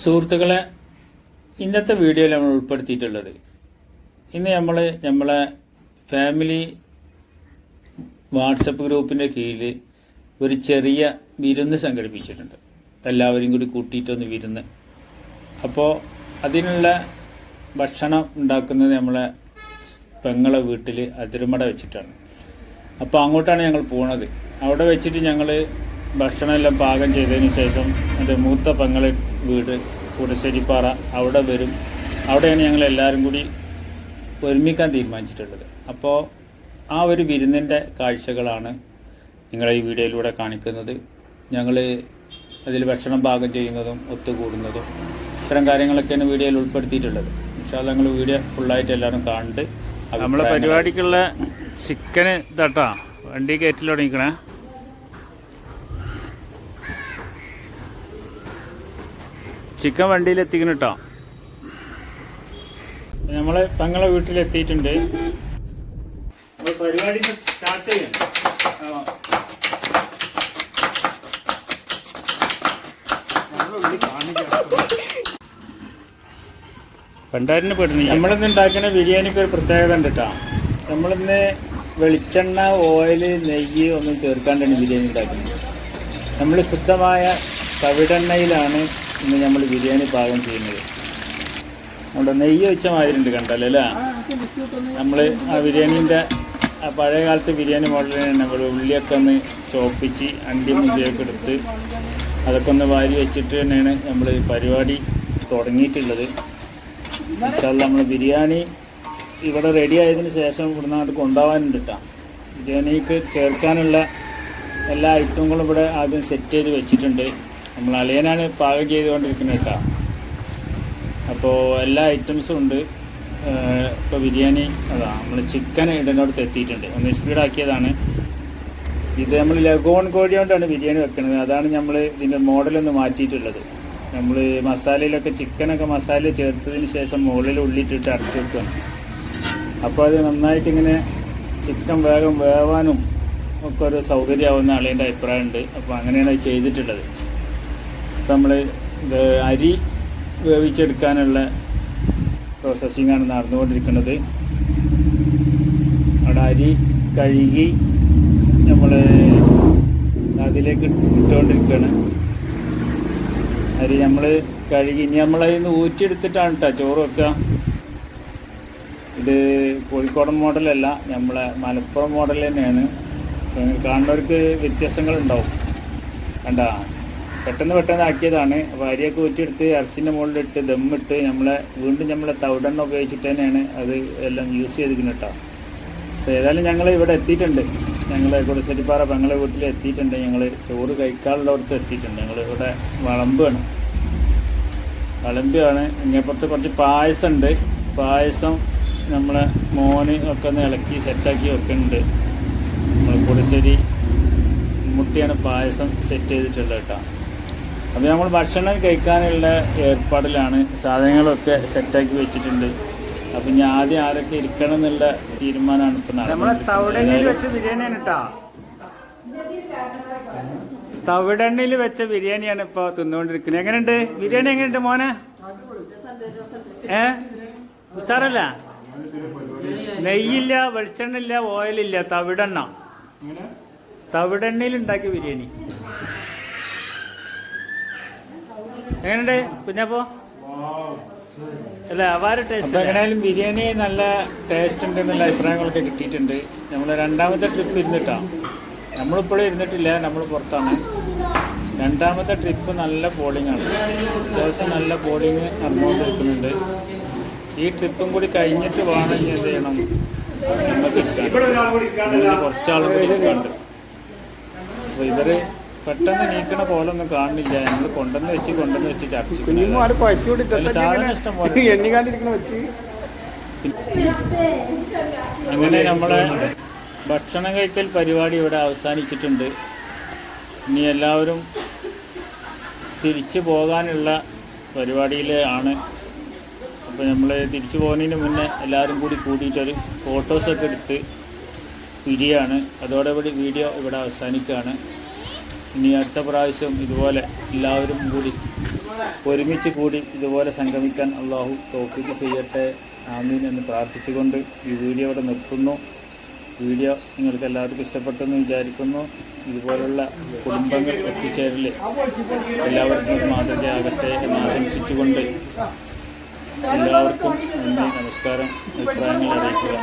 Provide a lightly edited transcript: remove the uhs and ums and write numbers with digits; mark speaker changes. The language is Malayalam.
Speaker 1: സുഹൃത്തുക്കളെ, ഇന്നത്തെ വീഡിയോയിൽ നമ്മൾ ഉൾപ്പെടുത്തിയിട്ടുള്ളത്, ഇന്ന് നമ്മളെ ഫാമിലി വാട്സപ്പ് ഗ്രൂപ്പിൻ്റെ കീഴിൽ ഒരു ചെറിയ വിരുന്ന് സംഘടിപ്പിച്ചിട്ടുണ്ട്. എല്ലാവരും കൂടി കൂട്ടിയിട്ടൊന്ന് വിരുന്ന്. അപ്പോൾ അതിനുള്ള ഭക്ഷണം ഉണ്ടാക്കുന്നത് നമ്മളെ പെങ്ങളെ വീട്ടിൽ അതിരുമട വെച്ചിട്ടാണ്. അപ്പോൾ അങ്ങോട്ടാണ് ഞങ്ങൾ പോണത്. അവിടെ വെച്ചിട്ട് ഞങ്ങൾ ഭക്ഷണം എല്ലാം പാകം ചെയ്തതിന് ശേഷം എൻ്റെ മൂത്ത പെങ്ങളെ വീട് കുടശ്ശേരിപ്പാറ അവിടെ വരും. അവിടെയാണ് ഞങ്ങൾ എല്ലാവരും കൂടി ഒരുമിക്കാൻ തീരുമാനിച്ചിട്ടുള്ളത്. അപ്പോൾ ആ ഒരു വിരുന്നിൻ്റെ കാഴ്ചകളാണ് നിങ്ങളെ ഈ വീഡിയോയിലൂടെ കാണിക്കുന്നത്. ഞങ്ങൾ അതിൽ ഭക്ഷണം പാകം ചെയ്യുന്നതും ഒത്തുകൂടുന്നതും ഇത്തരം കാര്യങ്ങളൊക്കെയാണ് വീഡിയോയിൽ ഉൾപ്പെടുത്തിയിട്ടുള്ളത്. പക്ഷേ ഞങ്ങൾ വീഡിയോ ഫുള്ളായിട്ട് എല്ലാവരും കണ്ട് നമ്മളെ പരിപാടിക്കുള്ള ചിക്കന് ഇതാട്ടാ വണ്ടി കയറ്റിൽ തുടങ്ങിക്കണേ. ചിക്കൻ വണ്ടിയിൽ എത്തിക്കണം കേട്ടോ. നമ്മൾ പെങ്ങളെ വീട്ടിലെത്തിയിട്ടുണ്ട്. അപ്പോൾ പരിപാടി സ്റ്റാർട്ട് ചെയ്യണം. പണ്ടാരിനെ പെടുന്നു. നമ്മളിന്ന് ഉണ്ടാക്കുന്ന ബിരിയാണിക്ക് ഒരു പ്രത്യേകത ഉണ്ട് കേട്ടോ. നമ്മളിന്ന് വെളിച്ചെണ്ണ, ഓയിൽ, നെയ്യ് ഒന്നും ചേർക്കാണ്ടാണ് ബിരിയാണി ഉണ്ടാക്കുന്നത്. നമ്മൾ ശുദ്ധമായ തവിടെണ്ണയിലാണ് ഇന്ന് നമ്മൾ ബിരിയാണി പാകം ചെയ്യുന്നത്. നമ്മുടെ നെയ്യ് വെച്ച മാതിരി ഉണ്ട് കണ്ടല്ലോ അല്ലേ. നമ്മൾ ആ ബിരിയാണീൻ്റെ ആ പഴയ കാലത്ത് ബിരിയാണി മോഡലിന് നമ്മൾ ഉള്ളിയൊക്കെ ഒന്ന് ചോപ്പിച്ച് അണ്ടി മുന്തിയൊക്കെ എടുത്ത് അതൊക്കെ ഒന്ന് വാരി വെച്ചിട്ട് തന്നെയാണ് നമ്മൾ പരിപാടി തുടങ്ങിയിട്ടുള്ളത്. ഇൻഷാല്ലാ നമ്മൾ ബിരിയാണി ഇവിടെ റെഡി ആയതിന് ശേഷം ഇവിടുന്ന് അങ്ങോട്ട് കൊണ്ടുപോകാനുണ്ട് കേട്ടോ. ബിരിയാണിക്ക് ചേർക്കാനുള്ള എല്ലാ ഐറ്റങ്ങളും ഇവിടെ ആദ്യം സെറ്റ് ചെയ്ത് വെച്ചിട്ടുണ്ട്. നമ്മൾ അളിയനാണ് പാകം ചെയ്തുകൊണ്ടിരിക്കുന്നത് കേട്ടോ. അപ്പോൾ എല്ലാ ഐറ്റംസും ഉണ്ട്. ഇപ്പോൾ ബിരിയാണി അതാ നമ്മൾ ചിക്കൻ ഇടുന്നിടത്ത് എത്തിയിട്ടുണ്ട്. ഒന്ന് സ്പീഡാക്കിയതാണ്. ഇത് നമ്മൾ ലഗോൺ കോഴി കൊണ്ടാണ് ബിരിയാണി വെക്കുന്നത്. അതാണ് നമ്മൾ ഇതിൻ്റെ മോഡലൊന്ന് മാറ്റിയിട്ടുള്ളത്. നമ്മൾ മസാലയിലൊക്കെ ചിക്കനൊക്കെ മസാല ചേർത്തതിന് ശേഷം മുകളിൽ ഉള്ളിയിട്ടിട്ട് അടച്ചു വെക്കുകയാണ്. അപ്പോൾ അത് നന്നായിട്ടിങ്ങനെ ചിക്കൻ വേഗം വേവാനും ഒക്കെ ഒരു സൗകര്യമാവുന്ന അളിയൻ്റെ അഭിപ്രായമുണ്ട്. അപ്പോൾ അങ്ങനെയാണ് അത് ചെയ്തിട്ടുള്ളത്. അപ്പോൾ നമ്മൾ ഇത് അരി വേവിച്ചെടുക്കാനുള്ള പ്രോസസ്സിങ്ങാണ് നടന്നുകൊണ്ടിരിക്കുന്നത്. അവിടെ അരി കഴുകി നമ്മൾ അതിലേക്ക് ഇട്ടുകൊണ്ടിരിക്കുകയാണ്. അരി നമ്മൾ കഴുകി ഇനി നമ്മളതിൽ നിന്ന് ഊറ്റിയെടുത്തിട്ടാണ് കേട്ടോ ചോറ് വെക്കുക. ഇത് കോഴിക്കോടൻ മോഡലല്ല, നമ്മളെ മലപ്പുറം മോഡൽ തന്നെയാണ്. കാണുന്നവർക്ക് വ്യത്യാസങ്ങളുണ്ടാവും. കണ്ട പെട്ടെന്ന് ആക്കിയതാണ്. അപ്പോൾ അരിയൊക്കെ ഊറ്റിയെടുത്ത് ഇറച്ചിൻ്റെ മുകളിലിട്ട് ദമ്മിട്ട് വീണ്ടും നമ്മളെ തവിടെണ്ണ ഉപയോഗിച്ചിട്ട് തന്നെയാണ് അത് എല്ലാം യൂസ് ചെയ്തിരിക്കുന്നത് കേട്ടോ. അപ്പോൾ ഏതായാലും ഞങ്ങൾ ഇവിടെ എത്തിയിട്ടുണ്ട്. ഞങ്ങൾ കുടശ്ശേരിപ്പാറ പെങ്ങളെ വീട്ടിൽ എത്തിയിട്ടുണ്ട്. ഞങ്ങൾ ചോറ് കഴിക്കാനുള്ളവർക്ക് എത്തിയിട്ടുണ്ട്. ഞങ്ങൾ ഇവിടെ വിളമ്പാണ്. ഇങ്ങേപ്പുറത്ത് കുറച്ച് പായസം ഉണ്ട്. പായസം നമ്മളെ മോന് ഒക്കെ ഒന്ന് ഇളക്കി സെറ്റാക്കി വെക്കുന്നുണ്ട്. നമ്മൾ കുടശ്ശേരി മുട്ടിയാണ് പായസം സെറ്റ് ചെയ്തിട്ടുള്ളത് കേട്ടോ. അപ്പോൾ നമ്മൾ ഭക്ഷണം കഴിക്കാനുള്ള ഏർപ്പാടിലാണ്. സാധനങ്ങളൊക്കെ സെറ്റാക്കി വെച്ചിട്ടുണ്ട്. അപ്പം ഇനി ആദ്യം ആരൊക്കെ ഇരിക്കണം എന്നുള്ള തീരുമാനമാണ് ഇപ്പം നടക്കുന്നത്. തവിടെണ്ണയിൽ വെച്ച ബിരിയാണിയാണ് കേട്ടോ. തവിടെണ്ണയിൽ വെച്ച ബിരിയാണിയാണ് ഇപ്പോൾ തിന്നുകൊണ്ടിരിക്കുന്നത്. എങ്ങനെയുണ്ട് ബിരിയാണി? എങ്ങനെയുണ്ട് മോനെ? ഉസാറല്ല? നെയ്യില്ല, വെളിച്ചെണ്ണ ഇല്ല, ഓയിലില്ല, തവിടെണ്ണ. തവിടെണ്ണയിൽ ഉണ്ടാക്കിയ ബിരിയാണി എങ്ങനെയുണ്ട് കുഞ്ഞപ്പോ? അല്ല അപാര ടേസ്റ്റ്. എങ്ങനെയായാലും ബിരിയാണി നല്ല ടേസ്റ്റ് ഉണ്ട് എന്നുള്ള അഭിപ്രായങ്ങളൊക്കെ കിട്ടിയിട്ടുണ്ട്. നമ്മൾ രണ്ടാമത്തെ ട്രിപ്പ് ഇരുന്നിട്ടാണ്. നമ്മളിപ്പോഴും ഇരുന്നിട്ടില്ല, നമ്മൾ പുറത്താണ്. രണ്ടാമത്തെ ട്രിപ്പ് നല്ല പോളിംഗാണ്. അത്യാവശ്യം നല്ല പോളിംഗ് നടന്നുകൊണ്ടിരിക്കുന്നുണ്ട്. ഈ ട്രിപ്പും കൂടി കഴിഞ്ഞിട്ട് വേണം ഇനി എന്ത് ചെയ്യണം, നമുക്ക് കുറച്ചാളും കൂടി ഉണ്ട്. അപ്പോൾ ഇവർ പെട്ടെന്ന് നീക്കണ പോലൊന്നും കാണുന്നില്ല. ഞങ്ങൾ കൊണ്ടുവന്ന് വെച്ച് ചർച്ച സാധനം ഇഷ്ടം പോലെ. അങ്ങനെ നമ്മളെ ഭക്ഷണം കഴിക്കൽ പരിപാടി ഇവിടെ അവസാനിച്ചിട്ടുണ്ട്. ഇനി എല്ലാവരും തിരിച്ചു പോകാനുള്ള പരിപാടിയിൽ ആണ്. അപ്പോൾ നമ്മൾ തിരിച്ചു പോകുന്നതിന് മുന്നേ എല്ലാവരും കൂടിയിട്ടൊരു ഫോട്ടോസൊക്കെ എടുത്ത് പിരിയാണ്. അതോടുകൂടി വീഡിയോ ഇവിടെ അവസാനിക്കുകയാണ്. ഇനി അടുത്ത പ്രാവശ്യം ഇതുപോലെ എല്ലാവരും കൂടി ഒരുമിച്ച് കൂടി ഇതുപോലെ സംഗമിക്കാൻ അള്ളാഹു തൗഫീഖ് ചെയ്യട്ടെ. ആമീൻ എന്ന് പ്രാർത്ഥിച്ചുകൊണ്ട് ഈ വീഡിയോ ഇവിടെ നിർത്തുന്നു. വീഡിയോ നിങ്ങൾക്ക് എല്ലാവർക്കും ഇഷ്ടപ്പെട്ടെന്ന് വിചാരിക്കുന്നു. ഇതുപോലുള്ള കുടുംബങ്ങൾ എത്തിച്ചേരൽ എല്ലാവർക്കും ഒരു മാതൃകയാകട്ടെ എന്ന് ആശംസിച്ചുകൊണ്ട് എല്ലാവർക്കും നന്ദി, നമസ്കാരം, അഭിപ്രായങ്ങൾ അറിയിക്കുക.